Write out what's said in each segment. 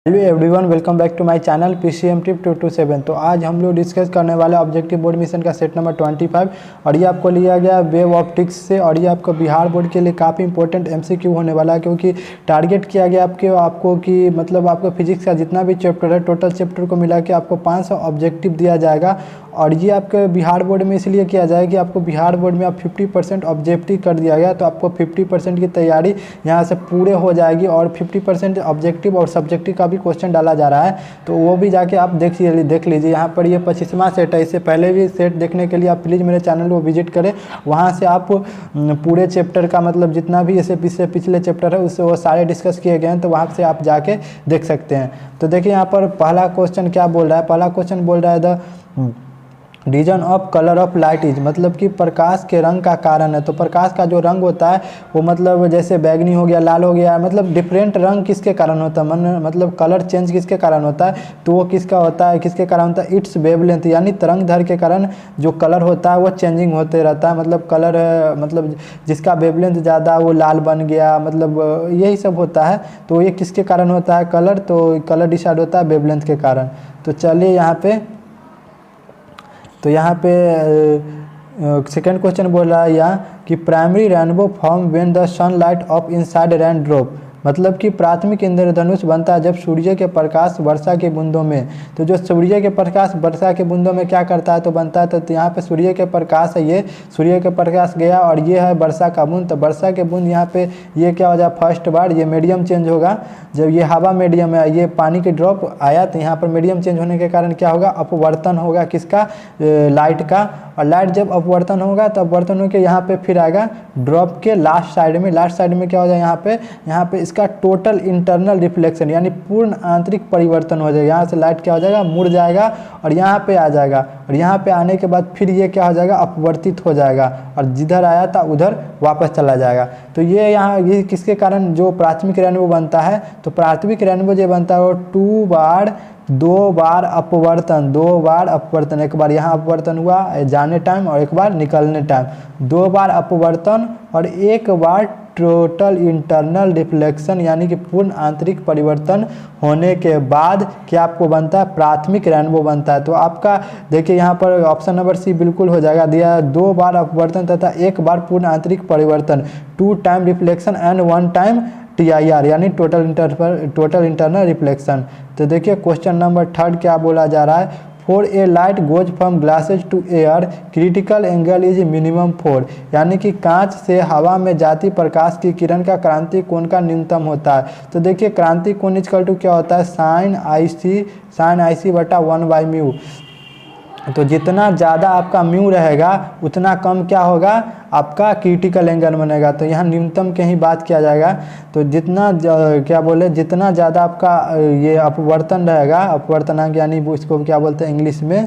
Hello everyone, welcome back to my channel PCM trip 227। तो आज हम लोग डिस्कस करने वाले ऑब्जेक्टिव बोर्ड मिशन का सेट नंबर 25 और ये आपको लिया गया वेव ऑप्टिक्स से। और ये आपको बिहार बोर्ड के लिए काफ़ी इंपॉर्टेंट एमसीक्यू होने वाला है, क्योंकि टारगेट किया गया आपको कि मतलब आपको फिजिक्स का जितना भी चैप्टर है टोटल चैप्टर को मिला के आपको 500 ऑब्जेक्टिव दिया जाएगा। और ये आपके बिहार बोर्ड में इसलिए किया जाए कि आपको बिहार बोर्ड में आप 50% ऑब्जेक्टिव कर दिया गया, तो आपको 50% की तैयारी यहाँ से पूरे हो जाएगी। और 50% ऑब्जेक्टिव और सब्जेक्टिव का भी क्वेश्चन डाला जा रहा है, तो वो भी जाके आप देख लीजिए। यहाँ पर ये 25वां सेट है। इससे पहले भी सेट देखने के लिए आप प्लीज़ मेरे चैनल को विजिट करें। वहाँ से आप पूरे चैप्टर का मतलब जितना भी इससे पिछले चैप्टर है उससे वो सारे डिस्कस किए गए हैं, तो वहाँ से आप जाके देख सकते हैं। तो देखिए यहाँ पर पहला क्वेश्चन क्या बोल रहा है। पहला क्वेश्चन बोल रहा है the reason of colour of light is, मतलब कि प्रकाश के रंग का कारण है। तो प्रकाश का जो रंग होता है वो मतलब जैसे बैगनी हो गया, लाल हो गया, मतलब डिफरेंट रंग किसके कारण होता है, मतलब कलर चेंज किसके कारण होता है, तो वो किसका होता है, किसके कारण होता है, इट्स वेवलेंथ, यानी तरंग दैर्घ्य के कारण जो कलर होता है वो चेंजिंग होते रहता है। मतलब कलर मतलब जिसका वेवलेंथ ज़्यादा वो लाल बन गया, मतलब यही सब होता है। तो ये किसके कारण होता है कलर, तो कलर डिसाइड होता है वेवलेंथ के कारण। तो चलिए यहाँ पे सेकेंड क्वेश्चन बोल रहा है यहाँ कि primary rainbow form when the sunlight of inside rain drop, मतलब कि प्राथमिक इंद्रधनुष बनता है जब सूर्य के प्रकाश वर्षा के बूंदों में। तो जो सूर्य के प्रकाश वर्षा के बूंदों में क्या करता है तो बनता है। तो यहाँ पे सूर्य के प्रकाश है, ये सूर्य के प्रकाश गया और ये है वर्षा का बूंद। तो वर्षा के बूंद यहाँ पे ये क्या हो जाए, फर्स्ट बार ये मीडियम चेंज होगा। जब ये हवा मीडियम है, ये पानी के ड्रॉप आया, तो यहाँ पर मीडियम चेंज होने के कारण क्या होगा, अपवर्तन होगा किसका, लाइट का। और लाइट जब अपवर्तन होगा तो अपवर्तन होकर यहाँ पे फिर आएगा ड्रॉप के लास्ट साइड में क्या हो जाए, यहाँ पे इसका टोटल इंटरनल रिफ्लेक्शन यानी पूर्ण आंतरिक परिवर्तन हो जाएगा। यहाँ से लाइट क्या हो जाएगा, मुड़ जाएगा और यहाँ पे आ जाएगा। और यहाँ पे आने के बाद फिर ये क्या हो जाएगा, अपवर्तित हो जाएगा और जिधर आया था उधर वापस चला जाएगा। तो ये किसके कारण जो प्राथमिक रेनबो बनता है, तो प्राथमिक रेनबो जो बनता है वो दो बार अपवर्तन, एक बार यहाँ अपवर्तन हुआ जाने टाइम और एक बार निकलने टाइम, 2 बार अपवर्तन और 1 बार टोटल इंटरनल रिफ्लेक्शन यानी कि पूर्ण आंतरिक परिवर्तन होने के बाद क्या आपको बनता है, प्राथमिक रेनबो बनता है। तो आपका देखिए यहाँ पर ऑप्शन नंबर सी बिल्कुल हो जाएगा, दिया 2 बार अपवर्तन तथा 1 बार पूर्ण आंतरिक परिवर्तन, 2 time reflection and 1 time TIR यानी टोटल इंटरनल रिफ्लेक्शन। तो देखिए क्वेश्चन नंबर 3 क्या बोला जा रहा है, for a light goes from glasses to air critical angle is minimum 4, यानी कि कांच से हवा में जाती प्रकाश की किरण का क्रांति कोण का न्यूनतम होता है। तो देखिए क्रांति कोण इक्वल टू क्या होता है, साइन आई सी बटा 1/μ। तो जितना ज़्यादा आपका म्यू रहेगा उतना कम क्या होगा, आपका क्रिटिकल एंगल बनेगा। तो यहाँ न्यूनतम के ही बात किया जाएगा। तो जितना ज़्यादा आपका ये अपवर्तन रहेगा, अपवर्तनांक यानी इसको क्या बोलते हैं इंग्लिश में,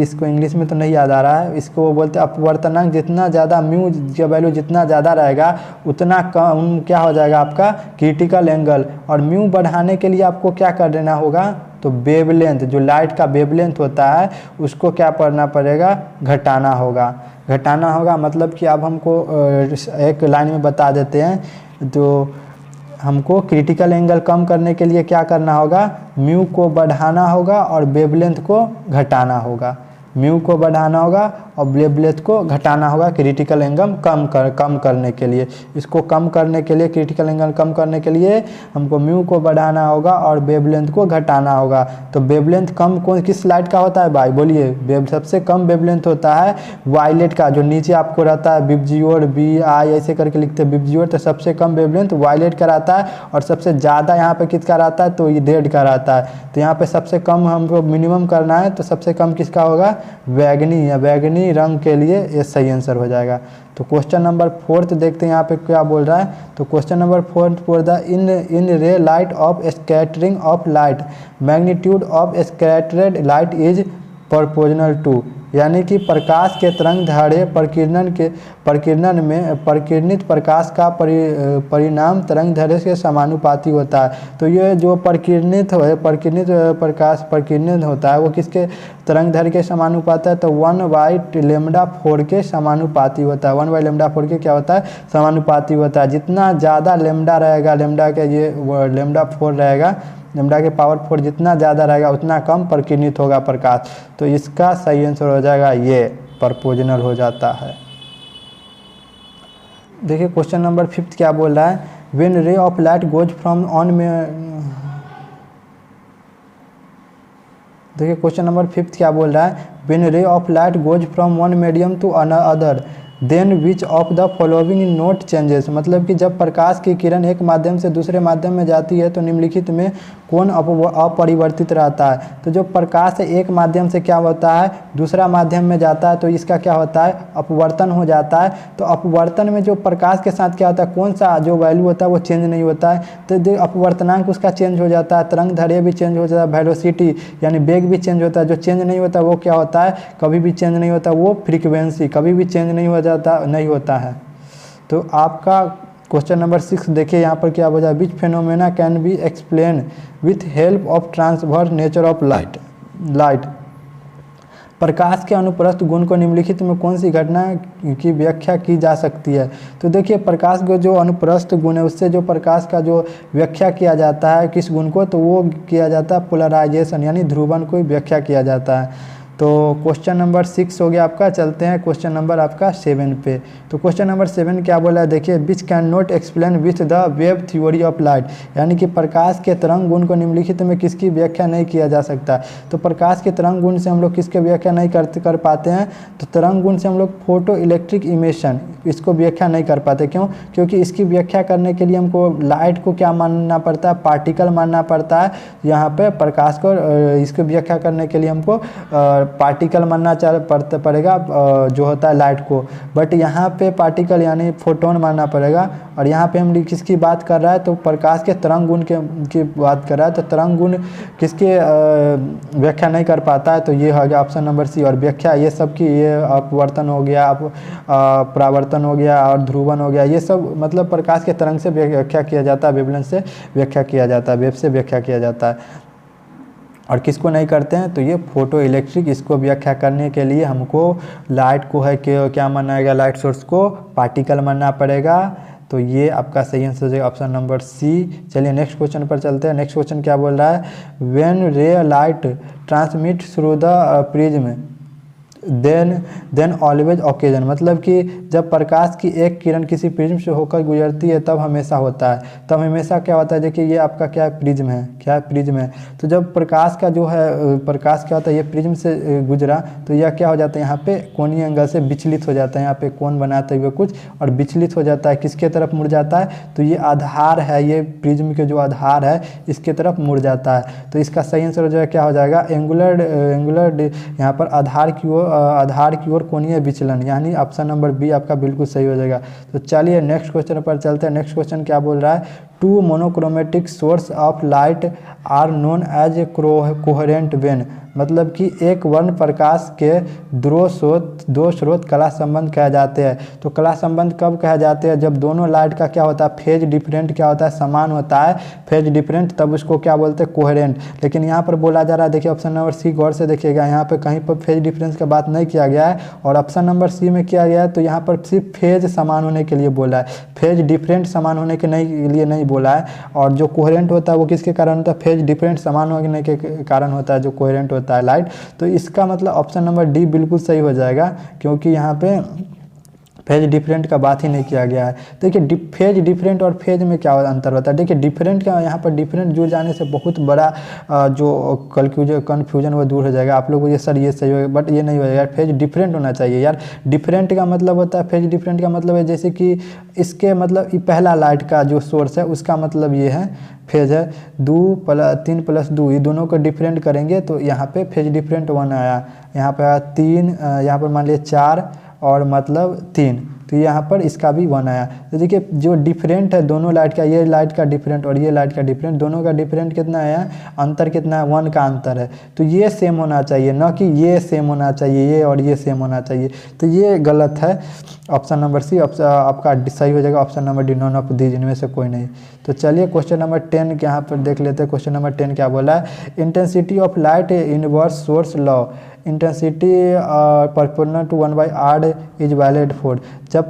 इसको इंग्लिश में तो नहीं याद आ रहा है, इसको बोलते हैं अपवर्तनांक। जितना ज़्यादा म्यू का वैल्यू जितना ज़्यादा रहेगा उतना कम क्या हो जाएगा आपका क्रिटिकल एंगल। और म्यू बढ़ाने के लिए आपको क्या कर देना होगा, तो वेवलेंथ, जो लाइट का वेवलेंथ होता है उसको क्या करना पड़ेगा, घटाना होगा। मतलब कि अब हमको एक लाइन में बता देते हैं। तो हमको क्रिटिकल एंगल कम करने के लिए क्या करना होगा, म्यू को बढ़ाना होगा और वेवलेंथ को घटाना होगा। म्यू को बढ़ाना होगा और वेवलेंथ को घटाना होगा क्रिटिकल एंगल कम करने के लिए। इसको कम करने के लिए, क्रिटिकल एंगल कम करने के लिए हमको म्यू को बढ़ाना होगा और वेवलेंथ को घटाना होगा। तो वेवलेंथ कम किस लाइट का होता है भाई, बोलिए। सबसे कम वेवलेंथ होता है वायलेट का, जो नीचे आपको रहता है विबजियोर, BI ऐसे करके लिखते हैं विबजियोर। तो सबसे कम वेवलेंथ वायलेट का रहता है और सबसे ज़्यादा यहाँ पे किसका रहता है, तो ये रेड का रहता है। तो यहाँ पे सबसे कम हमको मिनिमम करना है, तो सबसे कम किसका होगा, बैगनी रंग के लिए ये सही आंसर हो जाएगा। तो क्वेश्चन नंबर 4 देखते हैं यहाँ पे क्या बोल रहा है। तो question number 4 for the in ray light of scattering of light magnitude of scattered light is proportional to, यानी कि प्रकाश के तरंग दैर्ध्य प्रकीर्णन में प्रकीर्णित प्रकाश का परिणाम तरंग दैर्ध्य के समानुपाती होता है। तो ये जो प्रकीर्णित प्रकाश प्रकीर्णित होता है वो किसके तरंग दैर्ध्य के समानुपाती है, तो 1/λ4 के समानुपाती होता है। 1/λ4 के क्या होता है, समानुपाती होता है। जितना ज़्यादा लेमडा रहेगा, लेमडा के ये λ4 रहेगा, लेमडा के पावर 4 जितना ज़्यादा रहेगा उतना कम प्रकीर्णित होगा प्रकाश। तो इसका सही आंसर हो जाएगा ये, प्रोपोर्शनल हो जाता है। देखिए क्वेश्चन नंबर 5 क्या बोल रहा है, when ray of light goes from on में। देखिए क्वेश्चन नंबर 5 क्या बोल रहा है, when ray of light goes from one medium to other then which of the following not changes. मतलब कि जब प्रकाश की किरण एक माध्यम से दूसरे माध्यम में जाती है तो निम्नलिखित में कौन अपरिवर्तित रहता है। तो जो प्रकाश एक माध्यम से क्या होता है दूसरा माध्यम में जाता है तो इसका क्या होता है, अपवर्तन हो जाता है। तो अपवर्तन में जो प्रकाश के साथ क्या होता है, कौन सा जो वैल्यू होता है वो चेंज नहीं होता है, तो जो अपवर्तनांक उसका चेंज हो जाता है, तरंग दैर्ध्य भी चेंज हो जाता है, वेलोसिटी यानी वेग भी चेंज होता है। जो चेंज नहीं होता वो क्या होता है, कभी भी चेंज नहीं होता, वो फ्रीक्वेंसी कभी भी चेंज नहीं होता है। तो आपका क्वेश्चन नंबर 6 देखिए यहाँ पर क्या हो जाए, which phenomena can be explain with help of transverse nature of light. प्रकाश के अनुप्रस्थ गुण को निम्नलिखित में कौन सी घटना की व्याख्या की जा सकती है। तो देखिए प्रकाश का जो अनुप्रस्थ गुण है उससे जो प्रकाश का जो व्याख्या किया जाता है किस गुण को, तो वो किया जाता है पोलराइजेशन यानी ध्रुवन को व्याख्या किया जाता है। तो क्वेश्चन नंबर 6 हो गया आपका। चलते हैं क्वेश्चन नंबर आपका 7 पे। तो क्वेश्चन नंबर 7 क्या बोला है, देखिए which can not explain with the wave theory of light. यानी कि प्रकाश के तरंग गुण को निम्नलिखित में किसकी व्याख्या नहीं किया जा सकता। तो प्रकाश के तरंग गुण से हम लोग किसके व्याख्या नहीं कर पाते हैं, तो तरंग गुण से हम लोग फोटो इलेक्ट्रिक इमिशन इसको व्याख्या नहीं कर पाते। क्यों, क्योंकि इसकी व्याख्या करने के लिए हमको लाइट को क्या मानना पड़ता है, पार्टिकल मानना पड़ता है। यहाँ पे प्रकाश को इसको व्याख्या करने के लिए हमको पार्टिकल मानना पड़ेगा जो होता है लाइट को, बट यहाँ पे पार्टिकल यानी फोटोन मानना पड़ेगा। और यहाँ पे हम किसकी बात कर रहा है, तो प्रकाश के तरंग गुण की बात कर रहा है। तो तरंग गुण किसके व्याख्या नहीं कर पाता है, तो ये हो गया ऑप्शन नंबर सी। और व्याख्या ये सब की, ये अपवर्तन हो गया, परावर्तन हो गया और ध्रुवन हो गया, ये सब मतलब प्रकाश के तरंग से व्याख्या किया जाता है, वेवलेंथ से व्याख्या किया जाता है, वेव से व्याख्या किया जाता है। और किसको नहीं करते हैं, तो ये फोटो इलेक्ट्रिक, इसको व्याख्या करने के लिए हमको लाइट को है कि क्या मानना है, लाइट सोर्स को पार्टिकल मानना पड़ेगा। तो ये आपका सही आंसर हो जाएगा ऑप्शन नंबर सी। चलिए नेक्स्ट क्वेश्चन पर चलते हैं। नेक्स्ट क्वेश्चन क्या बोल रहा है, when ray light transmit through the prism then always occasion. मतलब कि जब प्रकाश की एक किरण किसी प्रिज्म से होकर गुजरती है तब हमेशा होता है, तब हमेशा क्या होता है। देखिए ये आपका क्या है, प्रिज्म है, क्या है, प्रिज्म है। तो जब प्रकाश का जो है, प्रकाश क्या होता है, ये प्रिज्म से गुजरा तो यह क्या हो जाता है, यहाँ पे कोणीय एंगल से विचलित हो जाता है, यहाँ पे कोण बनाते हुए कुछ और विचलित हो जाता है, किसके तरफ मुड़ जाता है, तो ये आधार है, ये प्रिज्म के जो आधार है इसके तरफ मुड़ जाता है। तो इसका सही आंसर जो है क्या हो जाएगा, एंगुलर यहाँ पर आधार की ओर कोणीय विचलन, यानी ऑप्शन नंबर बी आपका बिल्कुल सही हो जाएगा। तो चलिए नेक्स्ट क्वेश्चन पर चलते हैं। नेक्स्ट क्वेश्चन क्या बोल रहा है, two monochromatic source of light are known as a coherent when. मतलब कि एक वर्ण प्रकाश के दो स्रोत कला संबंध कहे जाते हैं। तो कला संबंध कब कहे जाते हैं, जब दोनों लाइट का क्या होता है, फेज डिफरेंट क्या होता है, समान होता है, फेज डिफरेंट, तब उसको क्या बोलते हैं, कोहेरेंट। लेकिन यहाँ पर बोला जा रहा है, देखिए ऑप्शन नंबर सी गौर से देखिएगा, यहाँ पर कहीं पर फेज डिफरेंस का बात नहीं किया गया है और ऑप्शन नंबर सी में किया गया है। तो यहाँ पर सिर्फ फेज समान होने के लिए बोला है, फेज डिफरेंट समान होने के लिए नहीं बोला है। और जो कोहेरेंट होता है वो किसके कारण होता है, फेज डिफरेंट समान होने के कारण होता है जो कोहेरेंट होता है लाइट। तो इसका मतलब ऑप्शन नंबर डी बिल्कुल सही हो जाएगा, क्योंकि यहाँ पे फेज डिफरेंट का बात ही नहीं किया गया है। देखिए फेज डिफरेंट और फेज में क्या अंतर होता है। देखिए डिफरेंट का यहाँ पर डिफरेंट जुड़ जाने से बहुत बड़ा जो कन्फ्यूजन वो दूर हो जाएगा। आप लोग ये सर ये सही होगा, बट ये नहीं हो जाएगा, फेज डिफरेंट होना चाहिए यार। डिफरेंट का मतलब होता है, फेज डिफरेंट का मतलब है जैसे कि इसके मतलब पहला लाइट का जो सोर्स है उसका मतलब ये है फेज है 3 + 2, ये दोनों को डिफरेंट करेंगे तो यहाँ पे फेज डिफरेंट 1 आया, यहाँ पे 3, यहाँ पर मान लीजिए 4 और मतलब 3, तो यहाँ पर इसका भी 1 आया। तो देखिए जो डिफरेंट है दोनों लाइट का, ये लाइट का डिफरेंट और ये लाइट का डिफरेंट, दोनों का डिफरेंट कितना आया, अंतर कितना है, 1 का अंतर है। तो ये सेम होना चाहिए, ना कि ये सेम होना चाहिए, ये और ये सेम होना चाहिए। तो ये गलत है। ऑप्शन नंबर सी आपका सही हो जाएगा। Option number D none of these, इनमें से कोई नहीं। तो चलिए क्वेश्चन नंबर 10 के यहाँ पर देख लेते हैं। क्वेश्चन नंबर 10 क्या बोला है, intensity of light inverse source law, intensity proportional to 1/r is valid for. जब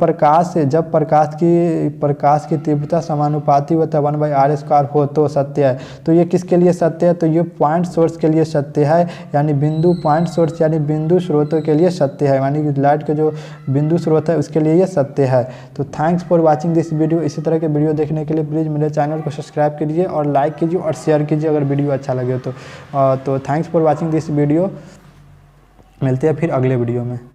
प्रकाश की तीव्रता समानुपाती होता है 1/r² हो तो सत्य है। तो ये किसके लिए सत्य है, तो ये पॉइंट सोर्स के लिए सत्य है, यानी बिंदु पॉइंट सोर्स यानी बिंदु स्रोतों के लिए सत्य है, यानी कि लाइट का जो बिंदु स्रोत है उसके लिए ये सत्य है। तो thanks for watching this video. इसी तरह के वीडियो देखने के लिए प्लीज़ मेरे चैनल को सब्सक्राइब कीजिए और लाइक कीजिए और शेयर कीजिए अगर वीडियो अच्छा लगे तो। Thanks for watching this video. मिलते हैं फिर अगले वीडियो में।